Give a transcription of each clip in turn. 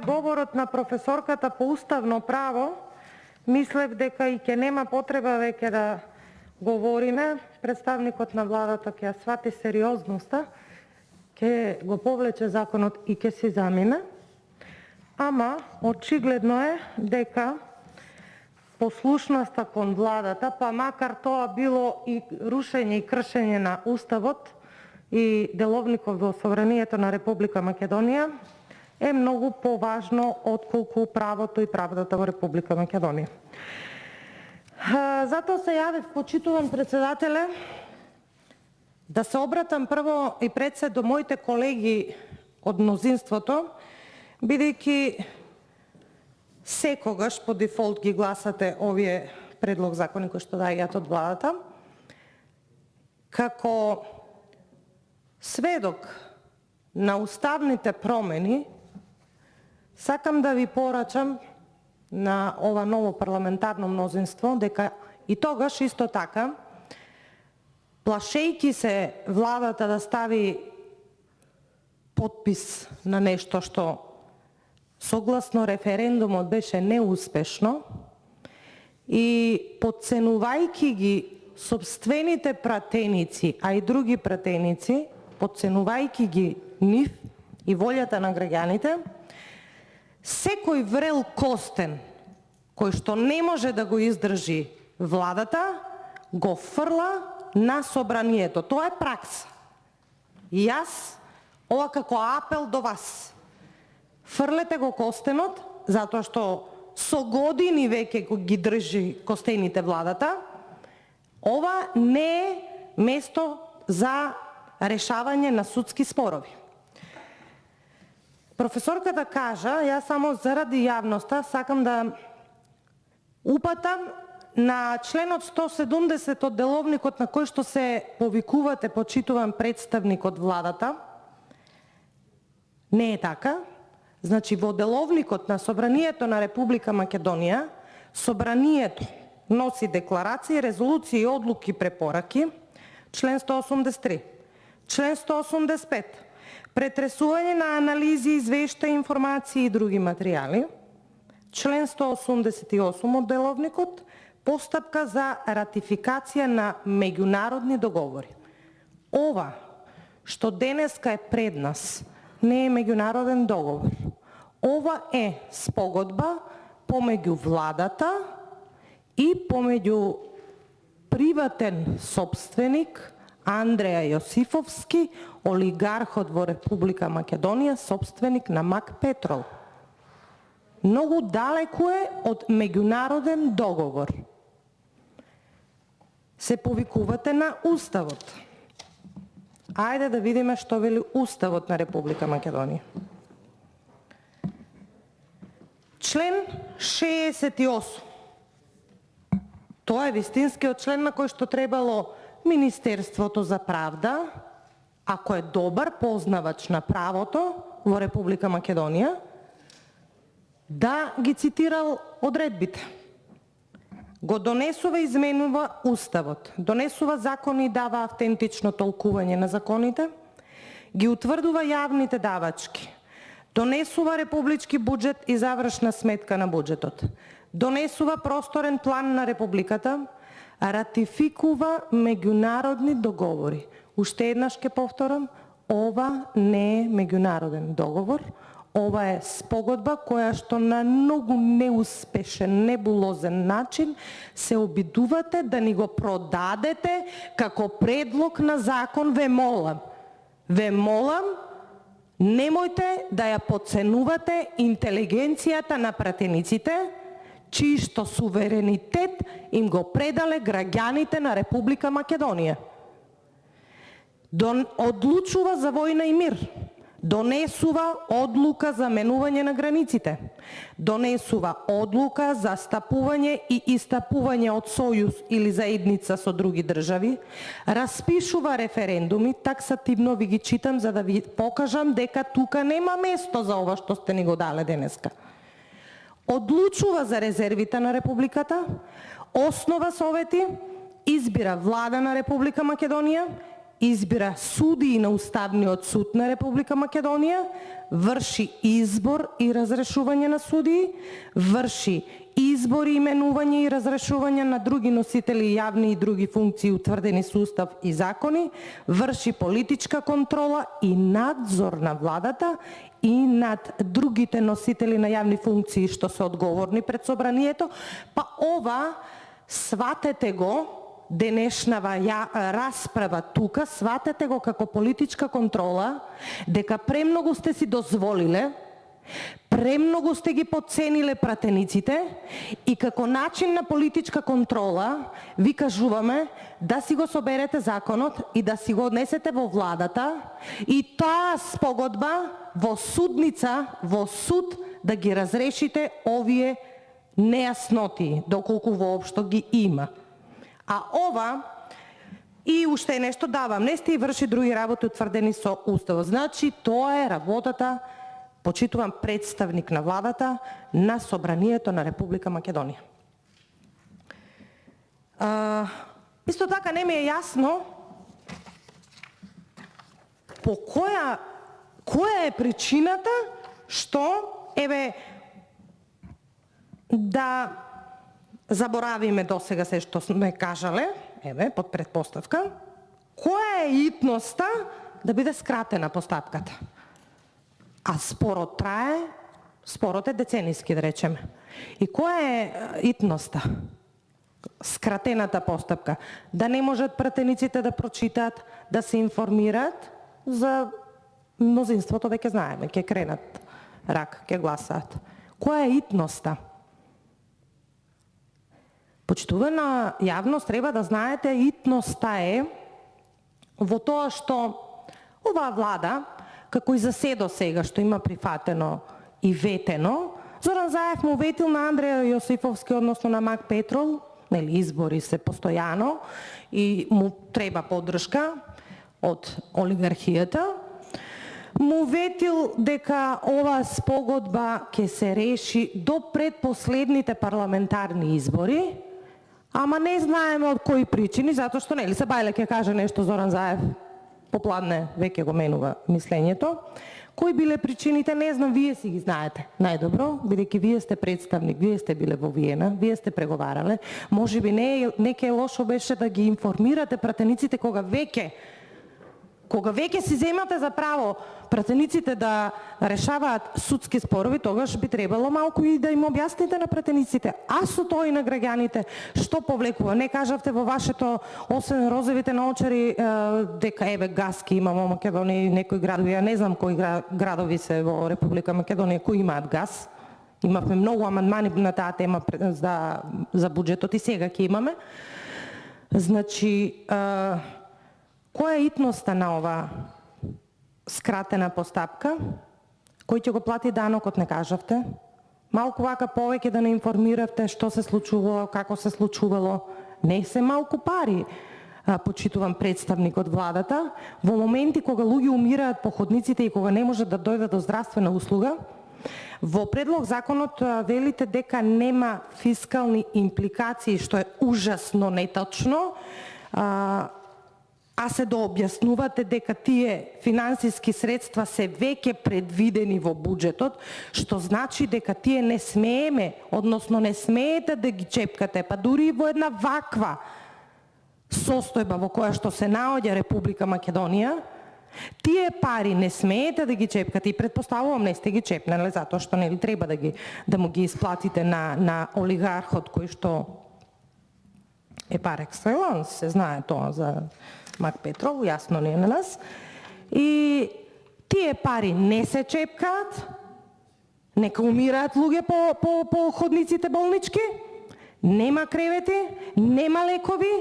Говорот на професорката по уставно право, мислев дека и ќе нема потреба веќе да говориме. Представникот на владата ќе ја свати сериозноста, ќе го повлече законот и ќе се замине. Ама очигледно е дека послушноста кон владата, па макар тоа било и рушење и кршење на уставот и деловникот во собранието на Република Македонија, е многу поважно отколку правото и правдата во Република Македонија. Затоа се јавив, почитуван председателе, да се обратам прво и пред се до моите колеги од мнозинството, бидејќи секогаш по дефолт ги гласате овие предлог закони кои што доаѓаат од владата. Како сведок на уставните промени, сакам да ви порачам на ова ново парламентарно мнозинство дека и тогаш исто така, плашејќи се владата да стави подпис на нешто што согласно референдумот беше неуспешно и потценувајќи ги сопствените пратеници, а и други пратеници, потценувајќи ги нив и волјата на граѓаните, секој врел костен кој што не може да го издржи владата, го фрла на собранието. Тоа е пракса. И јас, ова како апел до вас, фрлете го костенот, затоа што со години веќе ги држи костените владата. Ова не е место за решавање на судски спорови. Професорката кажа, јас само заради јавноста сакам да упатам на членот 170 од деловникот на кој што се повикувате почитуван представник од владата. Не е така. Значи, во деловникот на Собранието на Република Македонија, Собранието носи декларации, резолуции и одлуки препораки, член 183. Член 185. Претресување на анализи, извештаи, информации и други материјали. Член 188 од деловникот, постапка за ратификација на меѓународни договори. Ова што денеска е пред нас не е меѓународен договор. Ова е спогодба помеѓу владата и помеѓу приватен собственик Андреја Јосифовски, олигархот во Република Македонија, собственик на МАК Петрол. Многу далеку е од меѓународен договор. Се повикувате на Уставот. Ајде да видиме што вели Уставот на Република Македонија. Член 68. Тоа е вистинскиот член на кој што требало Министерството за правда, ако е добар познавач на правото во Република Македонија, да ги цитирал одредбите. Го донесува и изменува Уставот, донесува закони и дава автентично толкување на законите, ги утврдува јавните давачки, донесува републички буџет и завршна сметка на буџетот, донесува просторен план на Републиката, ратификува меѓународни договори. Уште еднаш ќе повторам, ова не е меѓународен договор, ова е спогодба која што на многу неуспешен, небулозен начин се обидувате да ни го продадете како предлог на закон. Ве молам, немојте да ја потценувате интелигенцијата на пратениците, чиј што суверенитет им го предале граѓаните на Република Македонија. Одлучува за војна и мир, донесува одлука за менување на границите, донесува одлука за стапување и истапување од сојуз или заедница со други држави, распишува референдуми, таксативно ви ги читам за да ви покажам дека тука нема место за ова што сте ни го дале денеска. Одлучува за резервите на Републиката, основа совети, избира влада на Република Македонија избира судии на Уставниот суд на Република Македонија, врши избор и разрешување на судии, врши избор и именување и разрешување на други носители јавни и други функции утврдени со устав и закони, врши политичка контрола и надзор на владата и над другите носители на јавни функции што се одговорни пред собранието, па ова сватете го денешнава расправа тука, сватете го како политичка контрола, дека премногу сте си дозволиле, премногу сте ги подцениле пратениците и како начин на политичка контрола ви кажуваме да си го соберете законот и да си го однесете во владата и таа спогодба во судница, во суд да ги разрешите овие нејасноти, доколку воопшто ги има. А ова и уште нешто дава амнестија и врши други работи утврдени со уставот. Значи, тоа е работата, почитувам, представник на владата на Собранието на Република Македонија. Исто така не ми е јасно по која е причината што да заборавиме досега се што сме кажале, под предпоставка, која е итноста да биде скратена постапката? А спорот трае, спорот е децениски, да речеме. И која е итноста? Скратената постапка. Да не можат пратениците да прочитаат, да се информираат, за мнозинството веќе знаеме, ќе кренат рак, ќе гласаат. Која е итноста? Почитувана јавност, треба да знаете, итноста е во тоа што оваа влада, како и за се до сега што има прифатено и ветено, Зоран Заев му ветил на Андреја Јосифовски, односно на Мак Петрол, избори се постојано и му треба поддршка од олигархијата, му ветил дека оваа спогодба ќе се реши до предпоследните парламентарни избори, ама не знаеме од кои причини, затоа што нели се бајле ќе каже нешто Зоран Заев, попладне веќе го менува мислењето. Кои биле причините, не знам, вие си ги знаете најдобро, бидејќи вие сте представник, вие сте биле во Виена, вие сте преговарале. Можеби не е лошо беше да ги информирате пратениците кога веќе си земате за право пратениците да решаваат судски спорови, тогаш би требало малку и да им објасните на пратениците, а со тоа и на граѓаните, што повлекува. Не кажавте во вашето, освен розовите наочари, дека гаски има во Македонија и некои градови, ја не знам кои градови се во Република Македонија кои имаат газ. Имавме многу амандмани на таа тема за буџетот и сега ќе имаме. Значи, која е итноста на ова скратена постапка? Кој ќе го плати данокот, не кажавте? Малку вака повеќе да не информиравте што се случувало, како се случувало. Не се малку пари, почитувам, представник од владата. Во моменти кога луѓе умираат по ходниците и кога не можат да дојдат до здравствена услуга, во предлог законот велите дека нема фискални импликации, што е ужасно неточно, а се дообјаснувате дека тие финансиски средства се веќе предвидени во буџетот, што значи дека тие не смееме, односно не смеете да ги чепкате, па дури во една ваква состојба во која што се наоѓа Република Македонија, тие пари не смеете да ги чепкате и предпоставувам не сте ги чепнале, затоа што нели треба да му ги исплатите на олигархот кој што е пар екселанс, се знае тоа за Мак Петрол, јасно не е на нас. И тие пари не се чепкаат, нека умираат луѓе по ходниците болнички, нема кревети, нема лекови,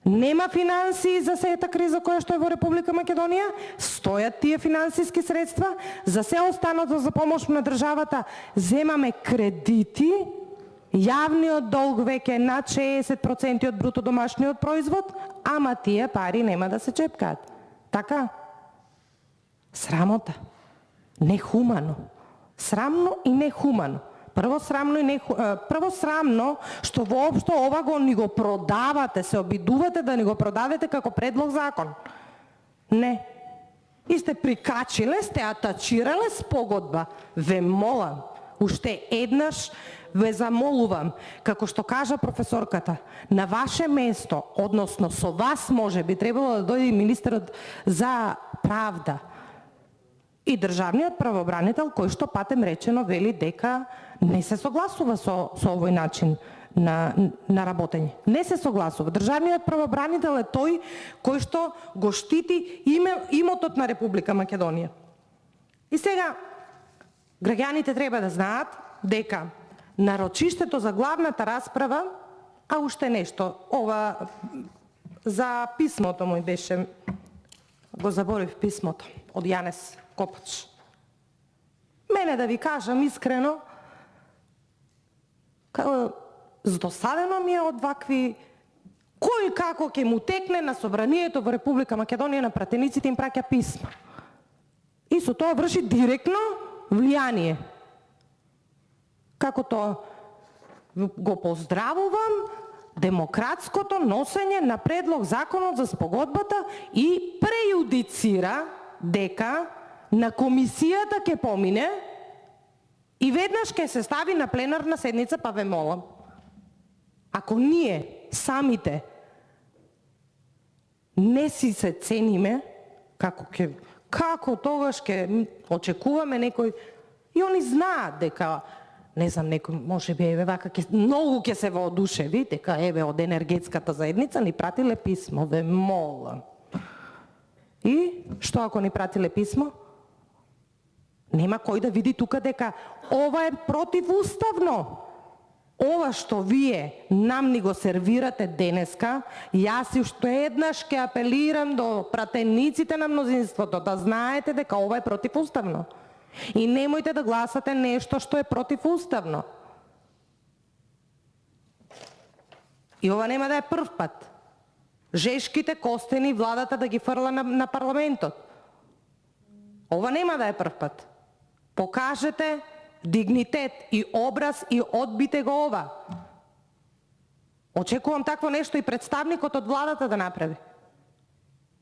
нема финансии за сета криза која што е во Република Македонија, стојат тие финансиски средства, за се останато за помош на државата земаме кредити, јавниот долг веќе е над 60% од бруто домашниот производ, ама тие пари нема да се чепкаат. Така? Срамота. Нехумано. Срамно и нехумано. Прво срамно што воопшто ова ни го продавате, се обидувате да ни го продадете како предлог закон. Не. И сте прикачиле, сте атачирале спогодба. Ве молам, уште еднаш ве замолувам, како што кажа професорката, на ваше место, односно со вас може би требало да дојде министерот за правда и државниот правобранител, кој што патем речено вели дека не се согласува со овој начин на работење. Не се согласува. Државниот правобранител е тој кој што го штити имотот на Република Македонија. И сега, граѓаните треба да знаат дека нарочиштето за главната расправа, а уште нешто, ова за писмото мој беше, го заборив писмото, од Јанес Копач. Мене да ви кажам искрено, здосадено ми е од вакви, кој како ќе му текне на собранието во Република Македонија на пратениците им праќа писма. И со тоа врши директно влијание. Како тоа го поздравувам демократското носење на предлог законот за спогодбата и прејудицира дека на комисијата ќе помине и веднаш ќе се стави на пленарна седница, па ве молам. Ако ние самите не си се цениме, како тогаш ќе очекуваме некој, и они знаат дека, не знам, некој може би еве вака многу ќе се воодушеви дека еве од енергетската заедница ни пратиле писмо, ве молам. И што ако ни пратиле писмо? Нема кој да види тука дека ова е противуставно. Ова што вие нам ни го сервирате денеска, јас уште еднаш ќе апелирам до пратениците на мнозинството да знаете дека ова е противуставно. И немојте да гласате нешто што е противуставно. И ова нема да е прв пат. Жешките костени владата да ги фрла на парламентот. Ова нема да е прв пат. Покажете дигнитет и образ и одбите го ова. Очекувам такво нешто и представникот од владата да направи.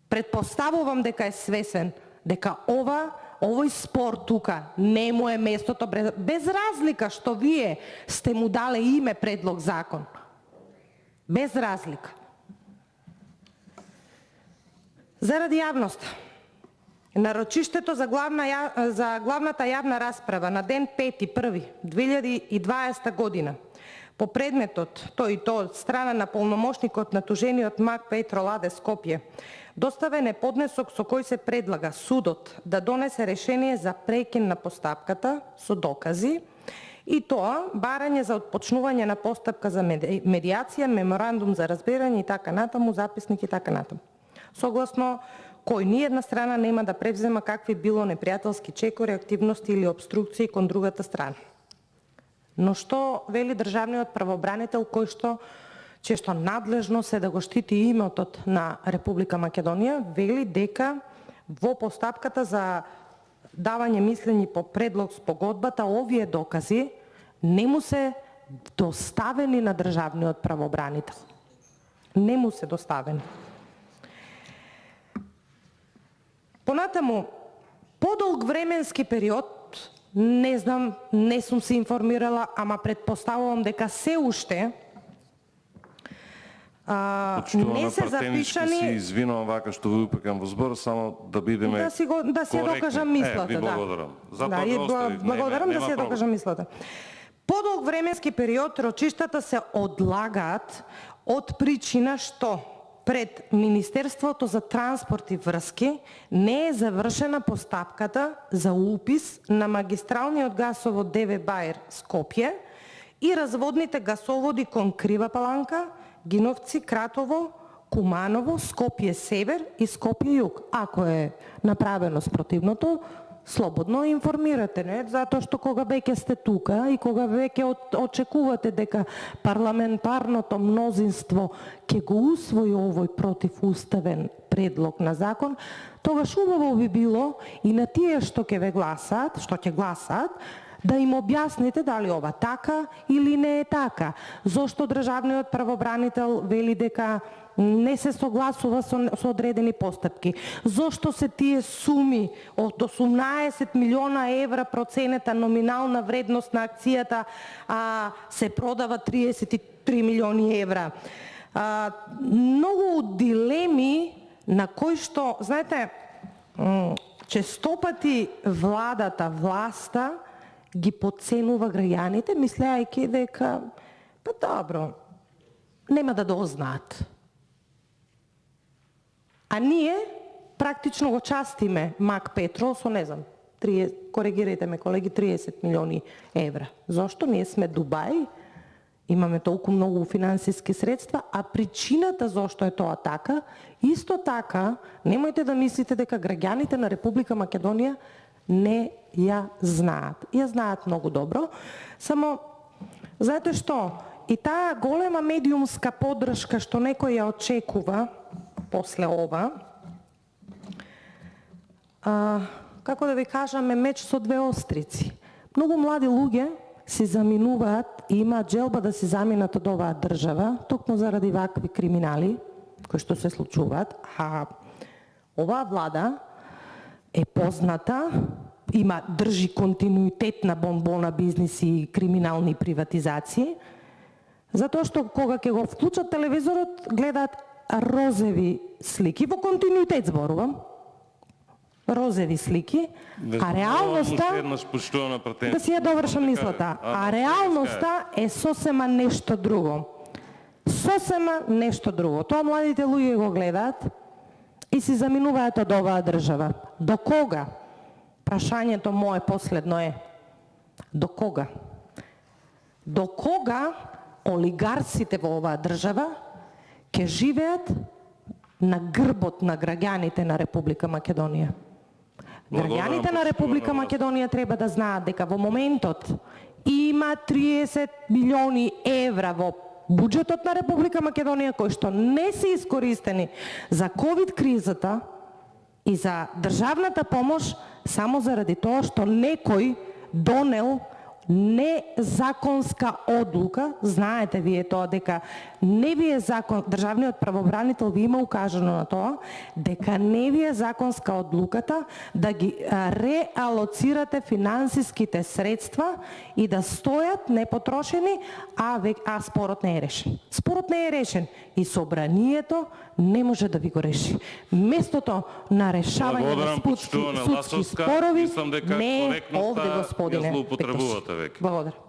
Предпоставувам дека е свесен дека овој спор тука не му е местото, без разлика што вие сте му дале име предлог закон. Без разлика. Заради јавноста, нарочиштето за главната јавна расправа на ден 5.1.2020 година по предметот, тој и тоа од страна на полномошникот на тужениот МАК Петро Ладе Скопје, доставен е поднесок со кој се предлага судот да донесе решение за прекин на постапката со докази, и тоа барање за отпочнување на постапка за медијација, меморандум за разбирање и така натаму, записник и така натаму. Согласно кој ниедна страна нема да превзема какви било непријателски чекори, активности или обструкции кон другата страна. Но што вели државниот правобранител кој што често надлежно се да го штити имотот на Република Македонија, вели дека во постапката за давање мислење по предлог спогодбата овие докази не му се доставени на државниот правобранител. Не му се доставени. Понатаму, подолг временски период, не знам, не сум се информирала, ама предпоставувам дека се уште не се запишани... Се извинувам вака што ви упекам во збор, само да бидеме да си докажам мислата. Ви благодарам. Благодарам да си докажам мислата. Подолг временски период рочиштата се одлагаат од причина што пред Министерството за транспорт и врски не е завршена постапката за упис на магистралниот гасовод ДВ Бајер Скопје и разводните гасоводи кон Крива Паланка, Гиновци, Кратово, Куманово, Скопје Север и Скопје Југ. Ако е направено спротивното, слободно информирате, не? Затоа што кога веќе сте тука и кога веќе очекувате дека парламентарното мнозинство ќе го усвои овој противуставен предлог на закон, тогаш убаво би било и на тие што ќе гласаат, да им објасните дали ова така или не е така. Зошто државниот правобранител вели дека не се согласува со одредени постапки. Зошто се тие суми од 18 милиона евра проценета номинална вредност на акцијата, а се продава 33 милиони евра. Многу дилеми на кои што, знаете, честопати владата, власта ги подценува граѓаните, мислејќи дека па добро, нема да дознаат. А ние практично го частиме Мак Петрол со, не знам, коригирајте ме колеги, 30 милиони евра. Зошто? Ние сме Дубај, имаме толку многу финансиски средства, а причината зошто е тоа така, исто така, немојте да мислите дека граѓаните на Република Македонија не ја знаат. Ја знаат многу добро, само, знаете што, и таа голема медиумска поддршка што некој ја очекува после ова, како да ви кажаме, меч со две острици. Многу млади луѓе си заминуваат и имаат желба да се заминат од оваа држава, токму заради вакви криминали, кои што се случуваат, а оваа влада е позната, држи континуитет на бонбона бизнис и криминални приватизации, затоа што кога ќе го вклучат телевизорот, гледаат розеви слики, во континуитет зборувам, розеви слики, а реалноста, да си ја довршам мислата, а реалноста е сосема нешто друго. Сосема нешто друго. Тоа младите луѓе го гледаат и си заминуваат од оваа држава. До кога? Прашањето мое последно е, до кога? До кога олигарсите во оваа држава ќе живеат на грбот на граѓаните на Република Македонија? Граѓаните на Република Македонија треба да знаат дека во моментот има 30 милиони евра во буџетот на Република Македонија кои што не се искористени за ковид кризата и за државната помош само заради тоа што некој донел незаконска одлука. Знаете вие тоа дека не ви е закон, државниот правобранител ви има укажано на тоа дека не ви е законска одлуката да ги реалоцирате финансиските средства и да стојат непотрошени, а спорот не е решен. Спорот не е решен и собранието не може да ви го реши. Местото на решавање на судски спорови не е овде, господине. Ја злоупотребувате веќе. Благодарам.